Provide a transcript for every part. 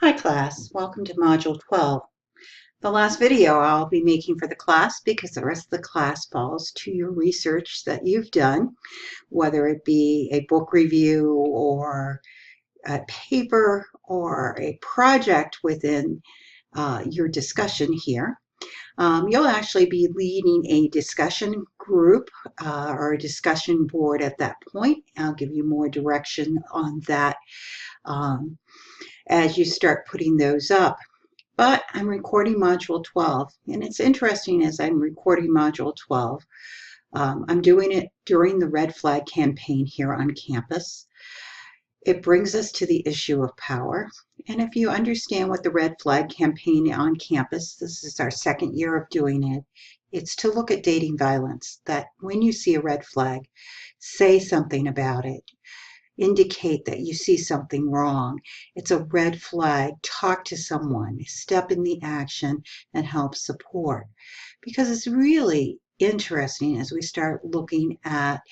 Hi class, welcome to Module 12. The last video I'll be making for the class because the rest of the class falls to your research that you've done, whether it be a book review or a paper or a project within your discussion here. You'll actually be leading a discussion group or a discussion board at that point. I'll give you more direction on that as you start putting those up. But I'm recording Module 12, and it's interesting as I'm recording Module 12. I'm doing it during the Red Flag campaign here on campus. It brings us to the issue of power. And if you understand what the Red Flag campaign on campus, this is our second year of doing it, it's to look at dating violence, that when you see a red flag, say something about it. Indicate that you see something wrong. It's a red flag. Talk to someone, step in the action, and help support. Because it's really interesting as we start looking at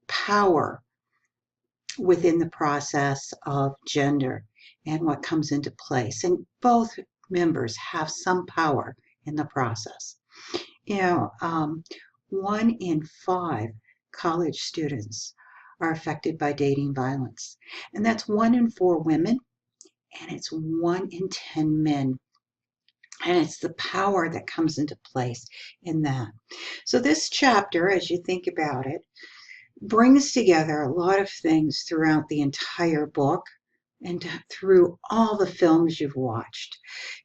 power within the process of gender and what comes into place. And both members have some power in the process. 1 in 5 college students are affected by dating violence. And that's 1 in 4 women, and it's 1 in 10 men. And it's the power that comes into place in that. So this chapter, as you think about it, brings together a lot of things throughout the entire book and through all the films you've watched.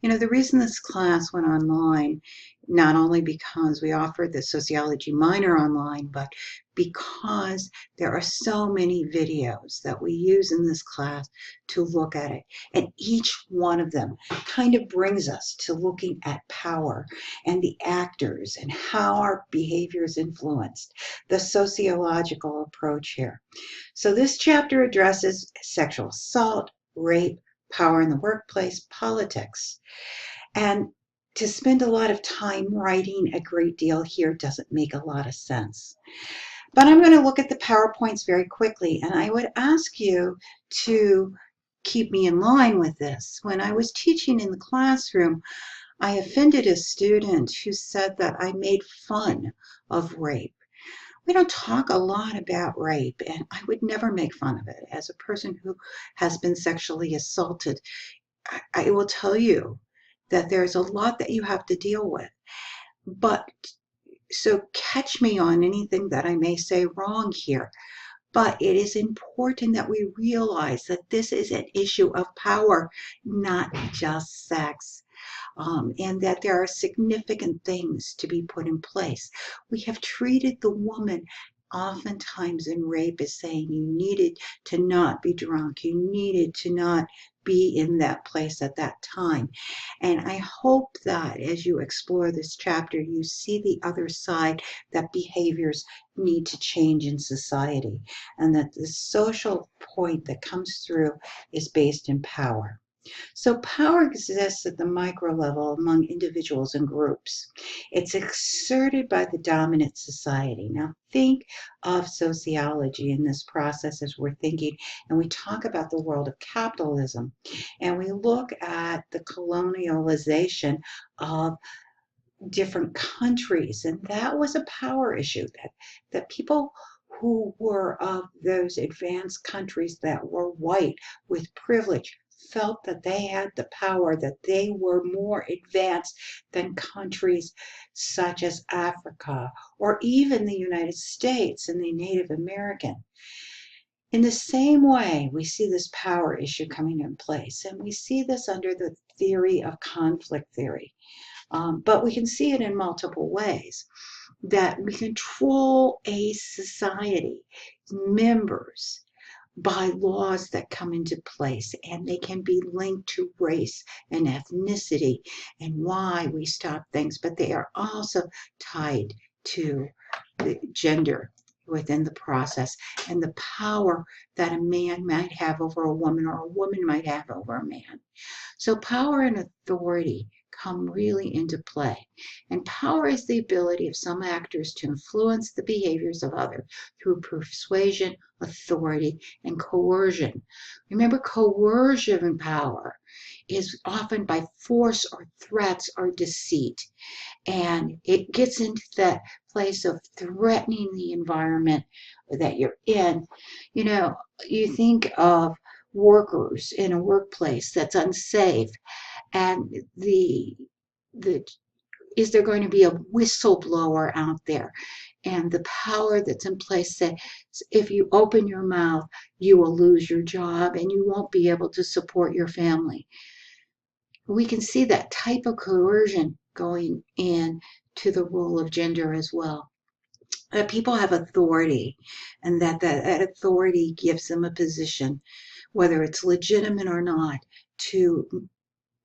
The reason this class went online, not only because we offered the sociology minor online, but because there are so many videos that we use in this class to look at it. And each one of them kind of brings us to looking at power and the actors and how our behavior is influenced, the sociological approach here. So this chapter addresses sexual assault, rape, power in the workplace, politics. And to spend a lot of time writing a great deal here doesn't make a lot of sense. But I'm going to look at the PowerPoints very quickly, and I would ask you to keep me in line with this. When I was teaching in the classroom, I offended a student who said that I made fun of rape. We don't talk a lot about rape, and I would never make fun of it. As a person who has been sexually assaulted, I will tell you that there's a lot that you have to deal with. But so catch me on anything that I may say wrong here. But it is important that we realize that this is an issue of power, not just sex. And that there are significant things to be put in place. We have treated the woman oftentimes in rape as saying you needed to not be drunk, you needed to not be in that place at that time. And I hope that as you explore this chapter, you see the other side, that behaviors need to change in society, and that the social point that comes through is based in power. So power exists at the micro level among individuals and groups. It's exerted by the dominant society. Now think of sociology in this process as we're thinking, and we talk about the world of capitalism, and we look at the colonialization of different countries, and that was a power issue, that people who were of those advanced countries that were white with privilege felt that they had the power, that they were more advanced than countries such as Africa or even the United States and the Native American. In the same way, we see this power issue coming in place, and we see this under the theory of conflict theory. But we can see it in multiple ways, that we control a society, members, by laws that come into place, and they can be linked to race and ethnicity and why we stop things, but they are also tied to the gender within the process and the power that a man might have over a woman or a woman might have over a man. So power and authority come really into play. And power is the ability of some actors to influence the behaviors of others through persuasion, authority, and coercion. Remember, coercion power is often by force or threats or deceit. And it gets into that place of threatening the environment that you're in. You know, you think of workers in a workplace that's unsafe, and the is there going to be a whistleblower out there? And the power that's in place that if you open your mouth, you will lose your job and you won't be able to support your family. We can see that type of coercion going in to the role of gender as well. That people have authority, and that authority gives them a position, whether it's legitimate or not, to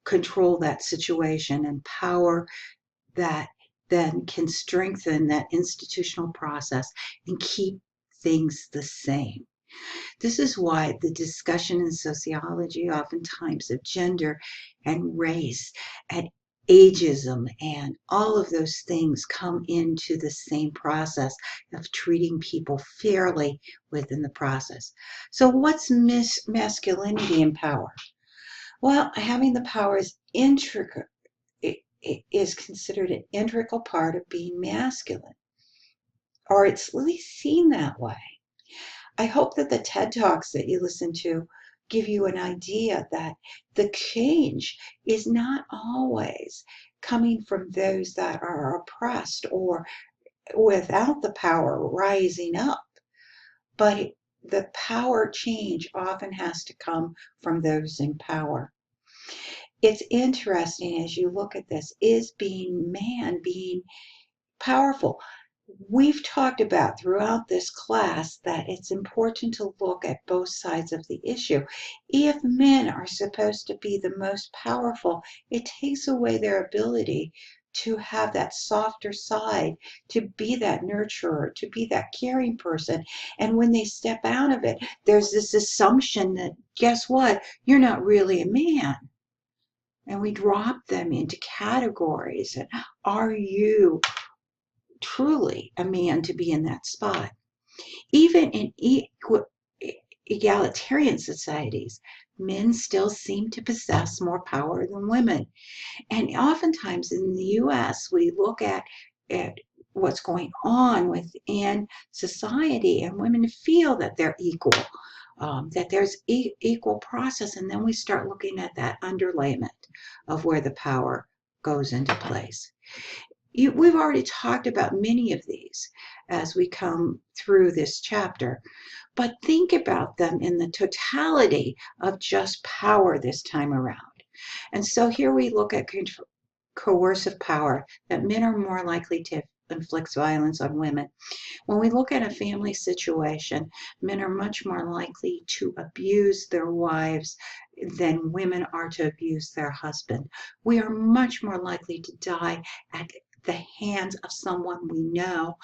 control that situation, and power that then can strengthen that institutional process and keep things the same. This is why the discussion in sociology oftentimes of gender and race and ageism and all of those things come into the same process of treating people fairly within the process. So what's masculinity and power? Well, having the power is integral. It is considered an integral part of being masculine, or it's at least seen that way. I hope that the TED Talks that you listen to give you an idea that the change is not always coming from those that are oppressed or without the power rising up, but the power change often has to come from those in power. It's interesting as you look at this, is being powerful? We've talked about throughout this class that it's important to look at both sides of the issue. If men are supposed to be the most powerful, it takes away their ability to have that softer side, to be that nurturer, to be that caring person. And when they step out of it, there's this assumption that, guess what? You're not really a man. And we drop them into categories. And are you truly a man to be in that spot? Even in egalitarian societies, men still seem to possess more power than women. And oftentimes in the US, we look at what's going on within society, and women feel that they're equal. That there's equal process, and then we start looking at that underlayment of where the power goes into place. We've already talked about many of these as we come through this chapter, but think about them in the totality of just power this time around. And so here we look at coercive power, that men are more likely to inflict violence on women. When we look at a family situation, men are much more likely to abuse their wives than women are to abuse their husband. We are much more likely to die at the hands of someone we know,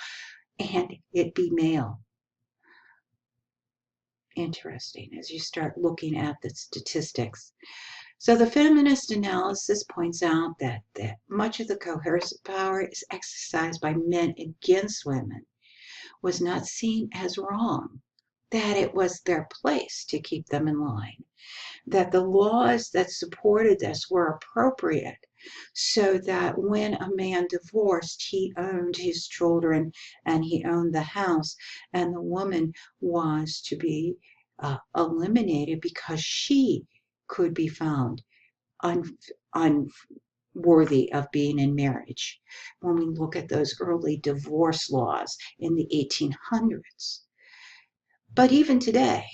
and it be male. Interesting as you start looking at the statistics. So the feminist analysis points out that much of the coercive power is exercised by men against women was not seen as wrong, that it was their place to keep them in line, that the laws that supported this were appropriate, so that when a man divorced, he owned his children and he owned the house, and the woman was to be eliminated because she could be found unworthy of being in marriage. When we look at those early divorce laws in the 1800s. But even today,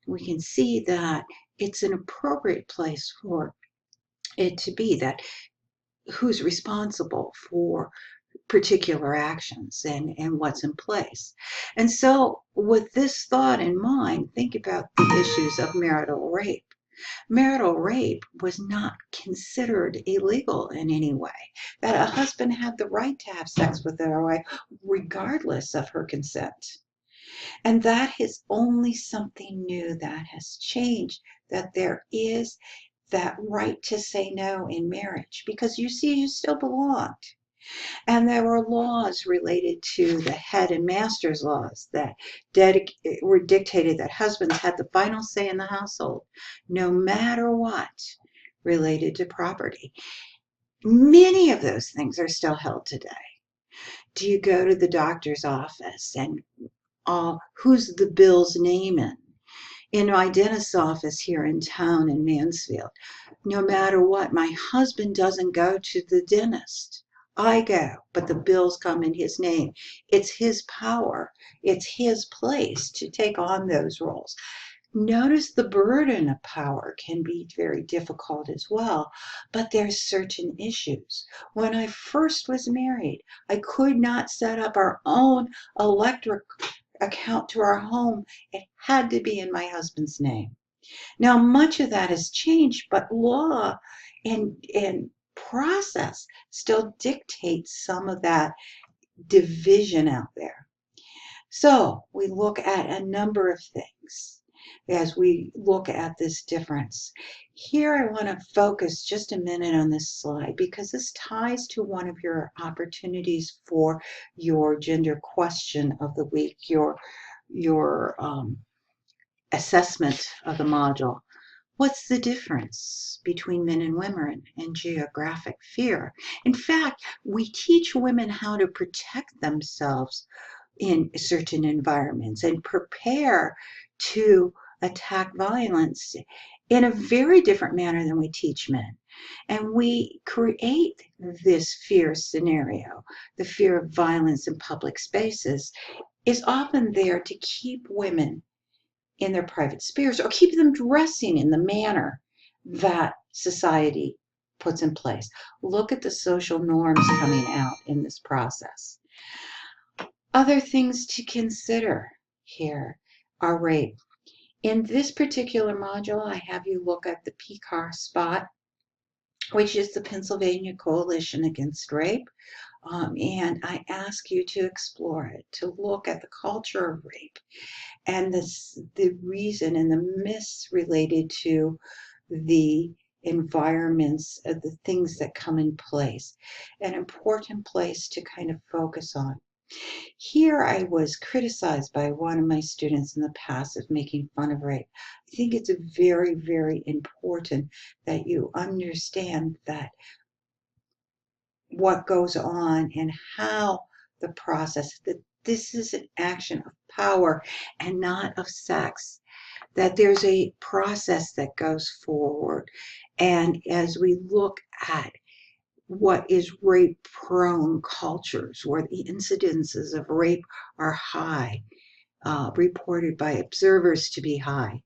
we can see that it's an appropriate place for it to be, that who's responsible for particular actions and what's in place. And so with this thought in mind, think about the issues of marital rape. Marital rape was not considered illegal in any way, that a husband had the right to have sex with their wife regardless of her consent. And that is only something new that has changed, that there is that right to say no in marriage, because you see, you still belonged. And there were laws related to the head and master's laws that were dictated that husbands had the final say in the household, no matter what, related to property. Many of those things are still held today. Do you go to the doctor's office and who's the bill's name in my dentist's office here in town in Mansfield? No matter what, my husband doesn't go to the dentist. I go, but the bills come in his name. It's his power. It's his place to take on those roles. Notice the burden of power can be very difficult as well, but there's certain issues. When I first was married, I could not set up our own electric account to our home. It had to be in my husband's name. Now, much of that has changed, but law and process still dictates some of that division out there. So we look at a number of things as we look at this difference. Here I want to focus just a minute on this slide because this ties to one of your opportunities for your gender question of the week, your assessment of the module. What's the difference between men and women in geographic fear? In fact, we teach women how to protect themselves in certain environments and prepare to attack violence in a very different manner than we teach men. And we create this fear scenario. The fear of violence in public spaces is often there to keep women in their private spheres or keep them dressing in the manner that society puts in place. Look at the social norms coming out in this process. Other things to consider here are rape. In this particular module, I have you look at the PCAR spot, which is the Pennsylvania Coalition Against Rape. And I ask you to explore it, to look at the culture of rape and the reason and the myths related to the environments, the things that come in place. An important place to kind of focus on. Here I was criticized by one of my students in the past of making fun of rape. I think it's very, very important that you understand that what goes on and how the process, that this is an action of power and not of sex, that there's a process that goes forward. And as we look at what is rape-prone cultures, where the incidences of rape are high, reported by observers to be high,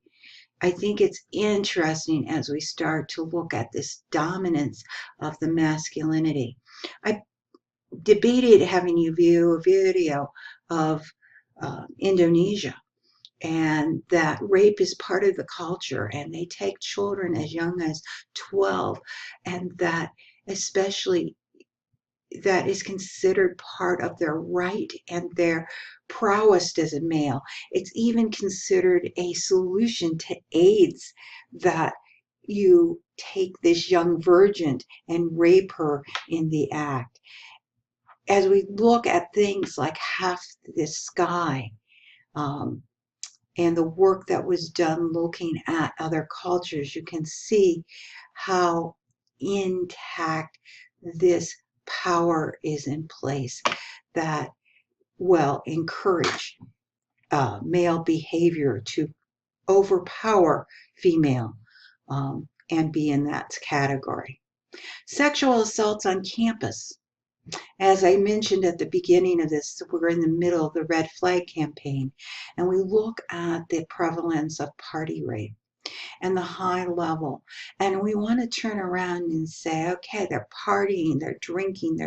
I think it's interesting as we start to look at this dominance of the masculinity. I debated having you view a video of Indonesia, and that rape is part of the culture, and they take children as young as 12, and that especially that is considered part of their right and their prowess as a male. It's even considered a solution to AIDS that you take this young virgin and rape her in the act. As we look at things like Half the Sky, and the work that was done looking at other cultures, you can see how intact this power is in place that will encourage male behavior to overpower female and be in that category. Sexual assaults on campus. As I mentioned at the beginning of this, we're in the middle of the Red Flag campaign, and we look at the prevalence of party rape and the high level. And we want to turn around and say, okay, they're partying, they're drinking,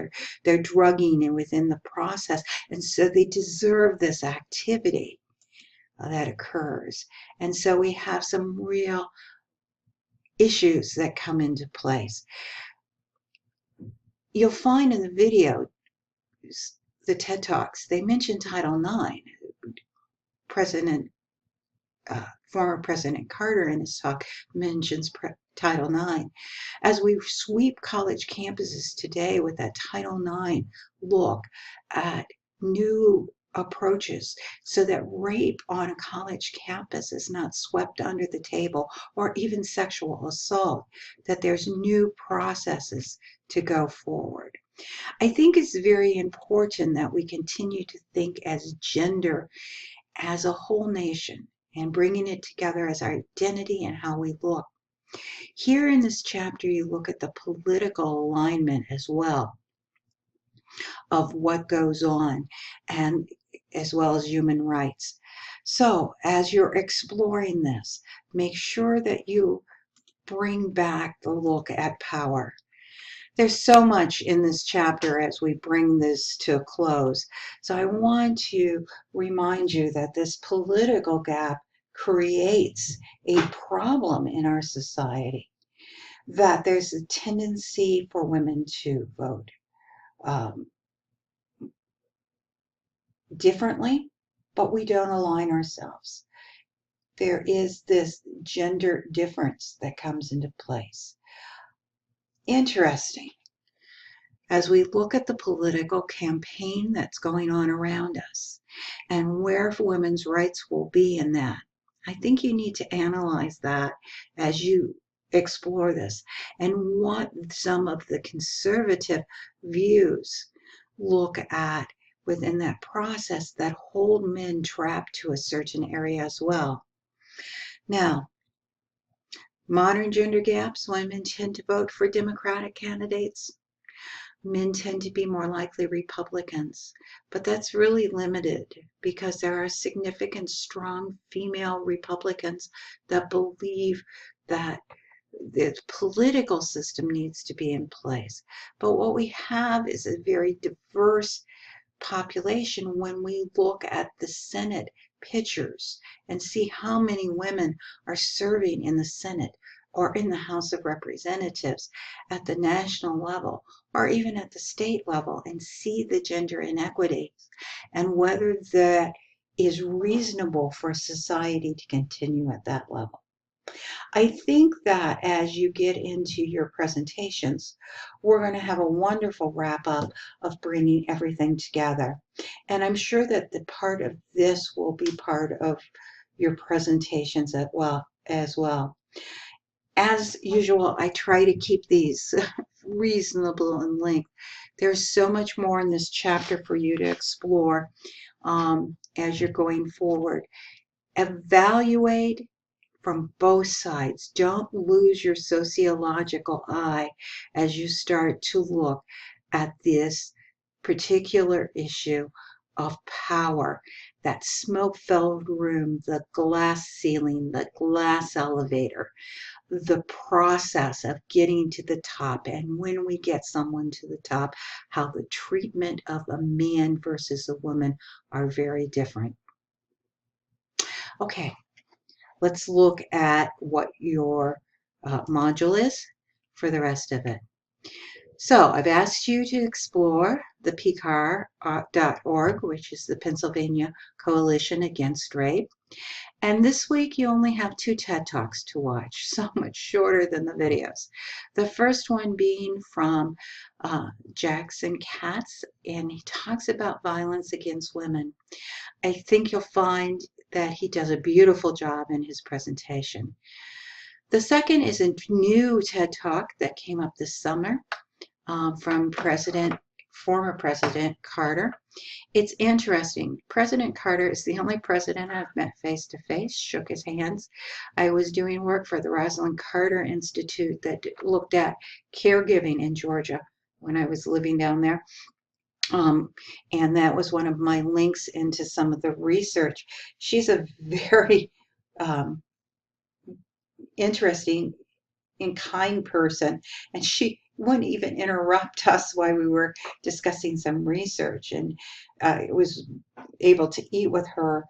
they're drugging and within the process. And so they deserve this activity that occurs. And so we have some real issues that come into place. You'll find in the video, the TED Talks, they mention Title IX. Former President Carter in his talk mentions Title IX. As we sweep college campuses today with that Title IX look at new approaches so that rape on a college campus is not swept under the table, or even sexual assault, that there's new processes to go forward. I think it's very important that we continue to think as gender as a whole nation and bringing it together as our identity and how we look. Here in this chapter, you look at the political alignment as well of what goes on, and as well as human rights. So as you're exploring this, make sure that you bring back the look at power. There's so much in this chapter as we bring this to a close. So I want to remind you that this political gap creates a problem in our society, that there's a tendency for women to vote differently, but we don't align ourselves. There is this gender difference that comes into place. Interesting. As we look at the political campaign that's going on around us and where women's rights will be in that, I think you need to analyze that as you explore this and what some of the conservative views look at within that process that hold men trapped to a certain area as well. Now, modern gender gaps, women tend to vote for Democratic candidates. Men tend to be more likely Republicans, but that's really limited because there are significant, strong female Republicans that believe that the political system needs to be in place. But what we have is a very diverse population when we look at the Senate pictures and see how many women are serving in the Senate or in the House of Representatives at the national level or even at the state level, and see the gender inequities and whether that is reasonable for society to continue at that level. I think that as you get into your presentations, we're going to have a wonderful wrap up of bringing everything together. And I'm sure that the part of this will be part of your presentations as well. As usual, I try to keep these reasonable in length. There's so much more in this chapter for you to explore as you're going forward. Evaluate from both sides. Don't lose your sociological eye as you start to look at this particular issue of power. That smoke-filled room, the glass ceiling, the glass elevator, the process of getting to the top, and when we get someone to the top, how the treatment of a man versus a woman are very different. Okay. Let's look at what your module is for the rest of it. So I've asked you to explore the PCAR.org, which is the Pennsylvania Coalition Against Rape. And this week you only have 2 TED Talks to watch, so much shorter than the videos. The first one being from Jackson Katz, and he talks about violence against women. I think you'll find that he does a beautiful job in his presentation. The second is a new TED Talk that came up this summer from former President Carter. It's interesting. President Carter is the only president I've met face to face, shook his hands. I was doing work for the Rosalind Carter Institute that looked at caregiving in Georgia when I was living down there. And that was one of my links into some of the research. She's a very interesting and kind person, and she wouldn't even interrupt us while we were discussing some research, and I was able to eat with her,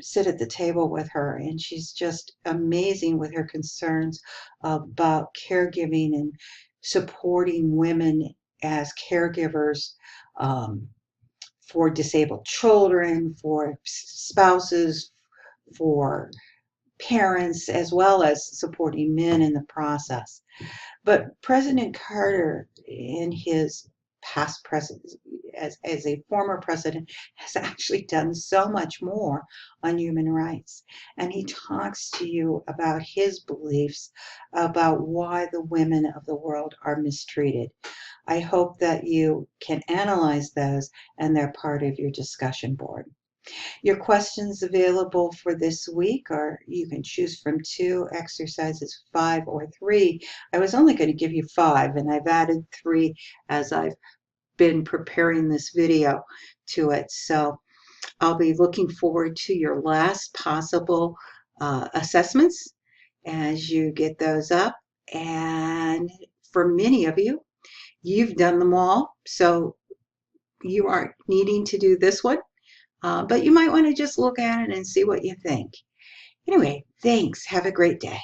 sit at the table with her, and she's just amazing with her concerns about caregiving and supporting women as caregivers for disabled children, for spouses, for parents as well as supporting men in the process. But President Carter, in his past president, as a former president, has actually done so much more on human rights. And he talks to you about his beliefs about why the women of the world are mistreated. I hope that you can analyze those and they're part of your discussion board. Your questions available for this week are, you can choose from 2 exercises, 5 or 3. I was only going to give you 5, and I've added 3 as I've been preparing this video to it. So I'll be looking forward to your last possible assessments as you get those up. And for many of you, you've done them all, so you aren't needing to do this one. But you might want to just look at it and see what you think. Anyway, thanks. Have a great day.